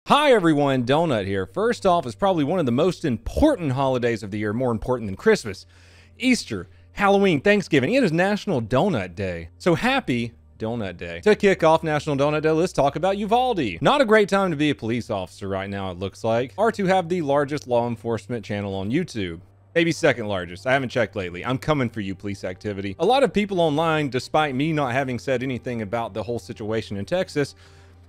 Hi everyone, Donut here. First off, it's probably one of the most important holidays of the year, more important than Christmas, Easter, Halloween, Thanksgiving. It is National Donut Day. So happy Donut Day. To kick off National Donut Day, let's talk about Uvalde. Not a great time to be a police officer right now, it looks like, or to have the largest law enforcement channel on YouTube. Maybe second largest. I haven't checked lately. I'm coming for you, police activity. A lot of people online, despite me not having said anything about the whole situation in Texas,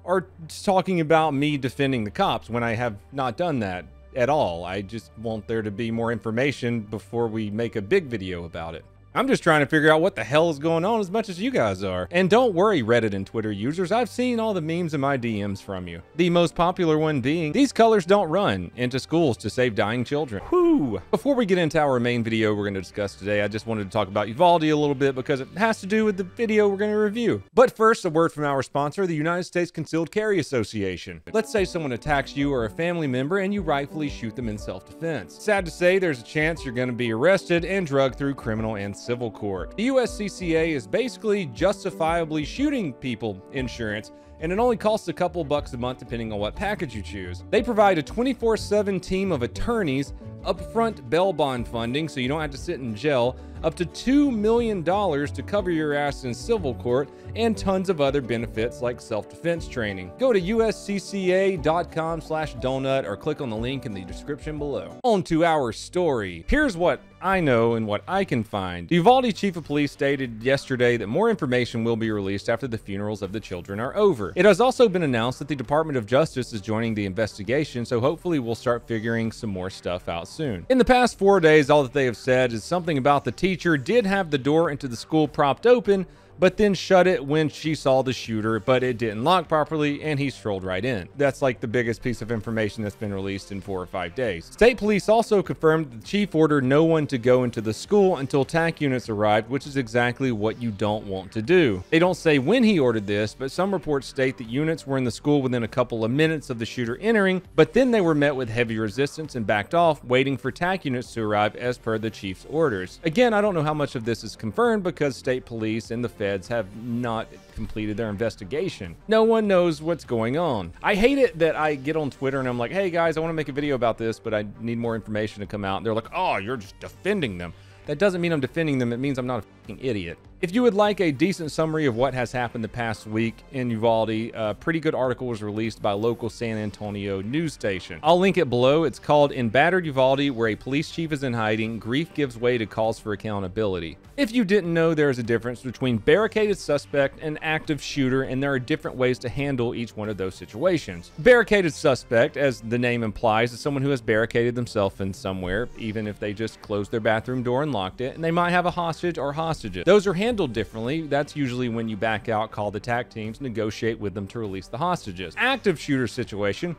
are talking about me defending the cops when I have not done that at all. I just want there to be more information before we make a big video about it. I'm just trying to figure out what the hell is going on as much as you guys are. And don't worry, Reddit and Twitter users, I've seen all the memes in my DMs from you. The most popular one being, these colors don't run into schools to save dying children. Whew. Before we get into our main video we're going to discuss today, I just wanted to talk about Uvalde a little bit because it has to do with the video we're going to review. But first, a word from our sponsor, the United States Concealed Carry Association. Let's say someone attacks you or a family member and you rightfully shoot them in self-defense. Sad to say, there's a chance you're going to be arrested and drugged through criminal and civil court. The USCCA is basically justifiably shooting people insurance, and it only costs a couple bucks a month depending on what package you choose. They provide a 24/7 team of attorneys, upfront bail bond funding so you don't have to sit in jail, up to $2 million to cover your ass in civil court, and tons of other benefits like self-defense training. Go to uscca.com/donut or click on the link in the description below. On to our story. Here's what I know and what I can find. The Uvalde Chief of Police stated yesterday that more information will be released after the funerals of the children are over. It has also been announced that the Department of Justice is joining the investigation, so hopefully we'll start figuring some more stuff out soon. In the past 4 days, all that they have said is something about the teacher did have the door into the school propped open, but then shut it when she saw the shooter, but it didn't lock properly and he strolled right in. That's like the biggest piece of information that's been released in 4 or 5 days. State police also confirmed that the chief ordered no one to go into the school until TAC units arrived, which is exactly what you don't want to do. They don't say when he ordered this, but some reports state that units were in the school within a couple of minutes of the shooter entering, but then they were met with heavy resistance and backed off, waiting for TAC units to arrive as per the chief's orders. Again, I don't know how much of this is confirmed because state police and the feds have not completed their investigation. No one knows what's going on. I hate it that I get on Twitter and I'm like, hey guys, I want to make a video about this, but I need more information to come out. And they're like, oh, you're just defending them. That doesn't mean I'm defending them. It means I'm not a fucking idiot. If you would like a decent summary of what has happened the past week in Uvalde, a pretty good article was released by a local San Antonio news station. I'll link it below. It's called "In Battered Uvalde, Where a Police Chief is in Hiding, Grief Gives Way to Calls for Accountability." If you didn't know, there is a difference between barricaded suspect and active shooter, and there are different ways to handle each one of those situations. Barricaded suspect, as the name implies, is someone who has barricaded themselves in somewhere, even if they just closed their bathroom door and locked it, and they might have a hostage or hostages. Those are handled differently. That's usually when you back out, call the TAC teams, negotiate with them to release the hostages. Active shooter situation,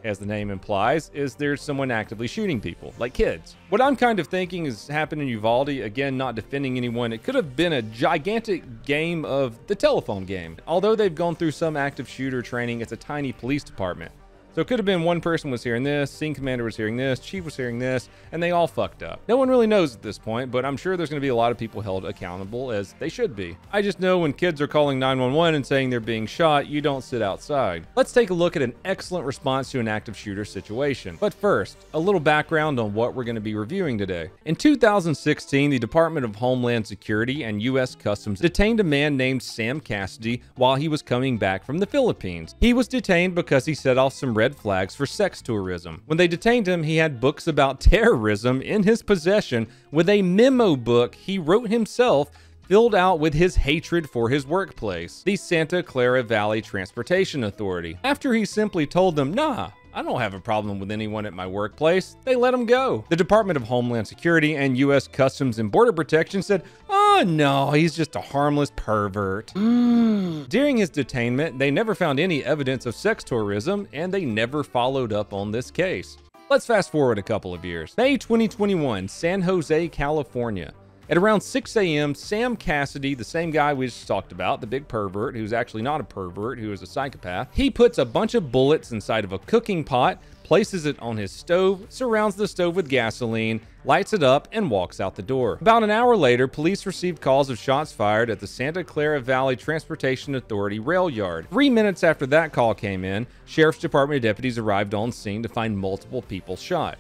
as the name implies, is there's someone actively shooting people, like kids. What I'm kind of thinking is happened in Uvalde, again, not defending anyone, it could have been a gigantic game of the telephone game. Although they've gone through some active shooter training, it's a tiny police department. So it could have been one person was hearing this, scene commander was hearing this, chief was hearing this, and they all fucked up. No one really knows at this point, but I'm sure there's going to be a lot of people held accountable, as they should be. I just know when kids are calling 911 and saying they're being shot, you don't sit outside. Let's take a look at an excellent response to an active shooter situation. But first, a little background on what we're going to be reviewing today. In 2016, the Department of Homeland Security and U.S. Customs detained a man named Sam Cassidy while he was coming back from the Philippines. He was detained because he set off some red flags for sex tourism. When they detained him, he had books about terrorism in his possession with a memo book he wrote himself, filled out with his hatred for his workplace, the Santa Clara Valley Transportation Authority. After he simply told them, nah, I don't have a problem with anyone at my workplace, they let him go. The Department of Homeland Security and U.S. Customs and Border Protection said, oh no, he's just a harmless pervert. During his detainment, they never found any evidence of sex tourism, and they never followed up on this case. Let's fast forward a couple of years. May 2021, San Jose, California. At around 6 a.m., Sam Cassidy, the same guy we just talked about, the big pervert, who's actually not a pervert, who is a psychopath, he puts a bunch of bullets inside of a cooking pot, places it on his stove, surrounds the stove with gasoline, lights it up, and walks out the door. About an hour later, police received calls of shots fired at the Santa Clara Valley Transportation Authority rail yard. 3 minutes after that call came in, Sheriff's Department deputies arrived on scene to find multiple people shot.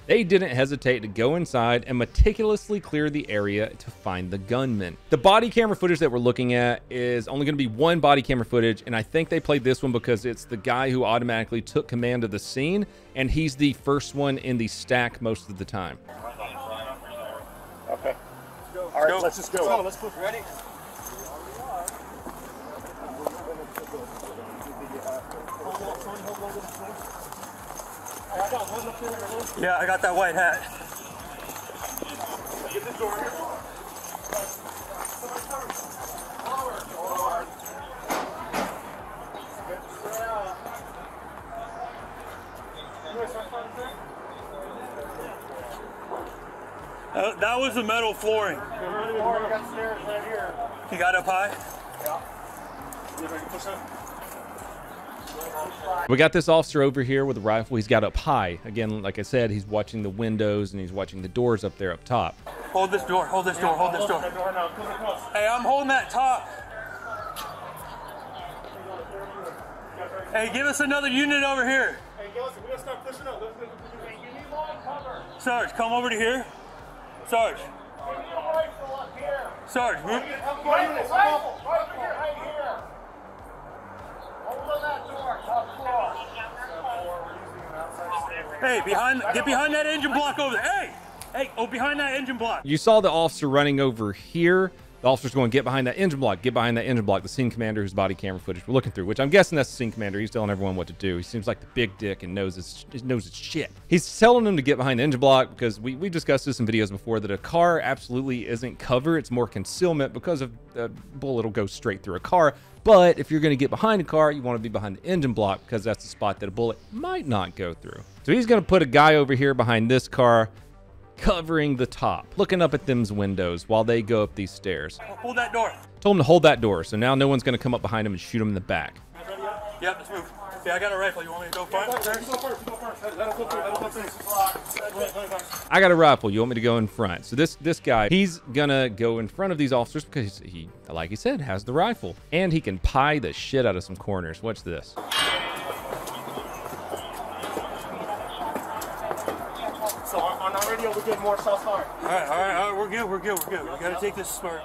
They didn't hesitate to go inside and meticulously clear the area to find the gunman. The body camera footage that we're looking at is only going to be one body camera footage, and I think they played this one because it's the guy who automatically took command of the scene, and he's the first one in the stack most of the time. Okay. All right, let's just go. Let's move. Ready? Yeah, I got that white hat. Get the door here. That was the metal flooring. You got up high? We got this officer over here with a rifle. He's got up high. Again, like I said, he's watching the windows and he's watching the doors up there up top. Hold this door, hold this door, hold this door. Hey, I'm holding that top. Hey, give us another unit over here. Hey, listen, we're going to start pushing up. You need more cover. Sarge, come over to here. Sarge. You need a rifle up here. Sarge, move. Rifle right here. Hold that door, top floor. Hey, get behind that engine block over there. Hey, behind that engine block. You saw the officer running over here. The officer's going, get behind that engine block, get behind that engine block. The scene commander whose body camera footage we're looking through, which I'm guessing that's the scene commander. He's telling everyone what to do. He seems like the big dick and knows his shit. He's telling them to get behind the engine block because we discussed this in videos before that a car absolutely isn't cover. It's more concealment because of a bullet will go straight through a car. But if you're going to get behind a car, you want to be behind the engine block because that's the spot that a bullet might not go through. So he's going to put a guy over here behind this car, covering the top, looking up at them's windows while they go up these stairs. Hold that door. Told him to hold that door, so now no one's going to come up behind him and shoot him in the back. Yep, let's move. Okay, I got a rifle. You want me to go front? I got a rifle. You want me to go in front? So this guy, he's gonna go in front of these officers because he, like he said, has the rifle. And he can pie the shit out of some corners. Watch this. So on our radio, we're getting more shots fired. All right, we're good. We gotta take this smart.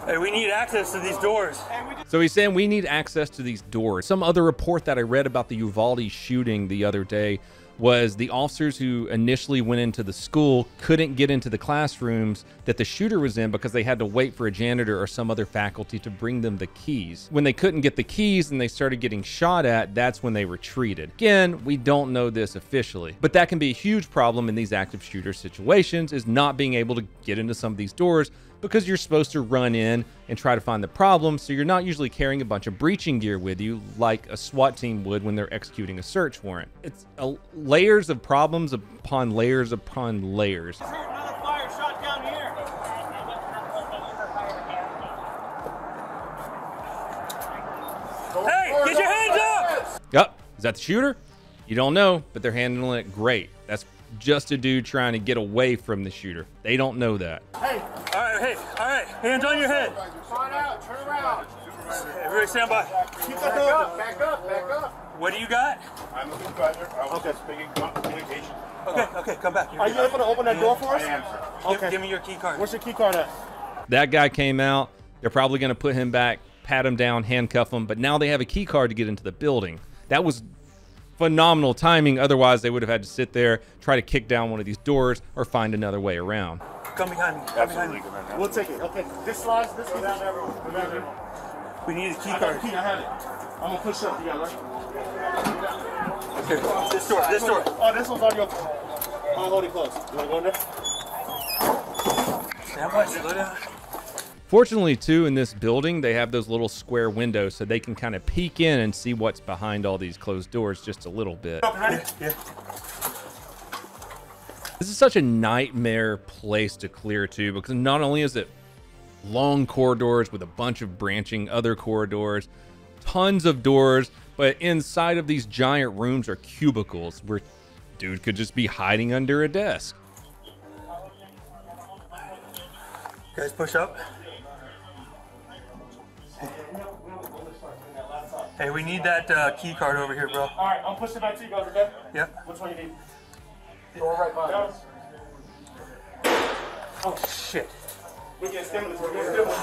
Hey, we need access to these doors. So he's saying we need access to these doors. Some other report that I read about the Uvalde shooting the other day was the officers who initially went into the school couldn't get into the classrooms that the shooter was in because they had to wait for a janitor or some other faculty to bring them the keys. When they couldn't get the keys and they started getting shot at, that's when they retreated. Again, we don't know this officially, but that can be a huge problem in these active shooter situations, is not being able to get into some of these doors because you're supposed to run in and try to find the problem, so you're not usually carrying a bunch of breaching gear with you like a SWAT team would when they're executing a search warrant. It's layers of problems upon layers upon layers. Another fire shot down here. Hey, get your hands up! Yep, is that the shooter? You don't know, but they're handling it great. That's just a dude trying to get away from the shooter. They don't know that. Hey. All right, hands on your head. Find out, turn around. Everybody stand by. Keep that door. Back up. What do you got? I'm a supervisor. I was just speaking communication. Okay, come back. Are you able to open that door for us? I am, sir. Okay. Give me your key card. Where's your key card at? That guy came out. They're probably going to put him back, pat him down, handcuff him, but now they have a key card to get into the building. That was phenomenal timing. Otherwise, they would have had to sit there, try to kick down one of these doors, or find another way around. Come behind me. Absolutely. We'll take it. Okay. This slides. This goes down everyone. We need a key I got card. the key. I have it. I'm gonna push up together. Okay. This door. Oh, this one's already open. I'll hold it close. You wanna go in there? Stand by. Slow down. Fortunately, too, in this building, they have those little square windows so they can kind of peek in and see what's behind all these closed doors just a little bit. Yeah. This is such a nightmare place to clear, too, because not only is it long corridors with a bunch of branching other corridors, tons of doors, but inside of these giant rooms are cubicles where dude could just be hiding under a desk. Guys, push up. Hey, we need that key card over here, bro. All right, I'm pushing back to you guys, okay? Yep. Which one you need? Door right behind you. Oh, shit. We get stimulus. We get stimulus.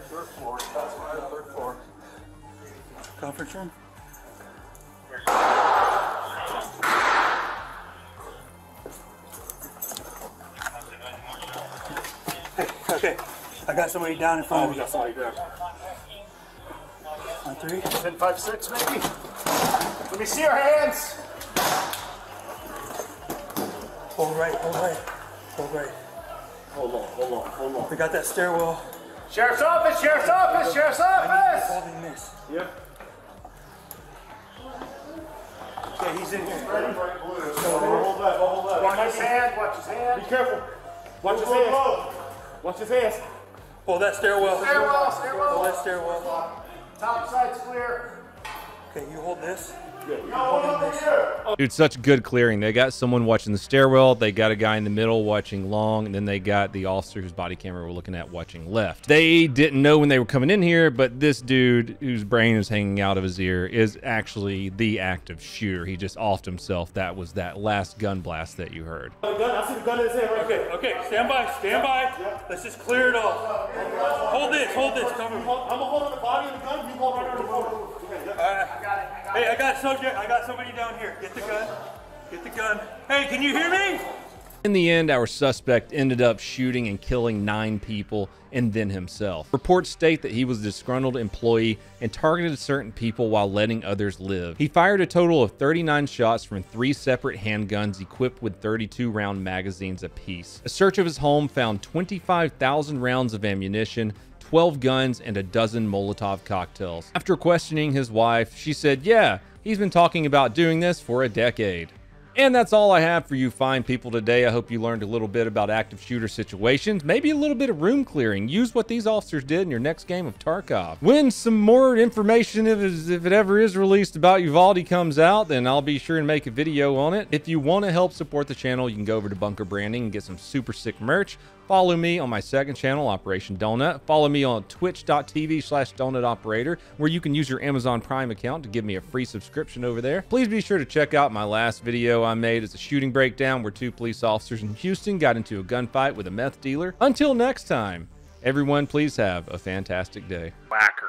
Third floor. That's fine. Third floor. Conference room. Hey, okay. I got somebody down in front of We me. got somebody there. On 3. 10, 5, 6, maybe. Let me see your hands. Hold right, hold right, hold right. Hold on. We got that stairwell. Sheriff's office, sheriff's office, sheriff's I need office. holding this. Yep. Okay, he's in here. Hold that. Watch his hand, watch his hand. Be careful. Watch his hands. Watch his hands. Hold that stairwell. Stairwell. Hold that stairwell. Top side's clear. Okay, you hold this. Dude, such good clearing. They got someone watching the stairwell, they got a guy in the middle watching long, and then they got the officer whose body camera we're looking at watching left. They didn't know when they were coming in here, but this dude whose brain is hanging out of his ear is actually the active shooter. He just offed himself. That was that last gun blast that you heard. I see the gun in his hand right there. Okay, stand by. Let's just clear it off. Hold this, cover me. I'm gonna hold on the body of the gun. You hold right on the body. Hey, I got somebody down here. Get the gun. Hey, can you hear me? In the end, our suspect ended up shooting and killing 9 people and then himself. Reports state that he was a disgruntled employee and targeted certain people while letting others live. He fired a total of 39 shots from 3 separate handguns equipped with 32-round magazines apiece. A search of his home found 25,000 rounds of ammunition, 12 guns, and a dozen Molotov cocktails. After questioning his wife, she said, yeah, he's been talking about doing this for a decade. And that's all I have for you fine people today. I hope you learned a little bit about active shooter situations, maybe a little bit of room clearing. Use what these officers did in your next game of Tarkov. When some more information, if it ever is released about Uvalde comes out, then I'll be sure and make a video on it. If you want to help support the channel, you can go over to Bunker Branding and get some super sick merch. Follow me on my second channel, Operation Donut. Follow me on twitch.tv/donutoperator, where you can use your Amazon Prime account to give me a free subscription over there. Please be sure to check out my last video I made. It's a shooting breakdown where 2 police officers in Houston got into a gunfight with a meth dealer. Until next time, everyone, please have a fantastic day. Whacker.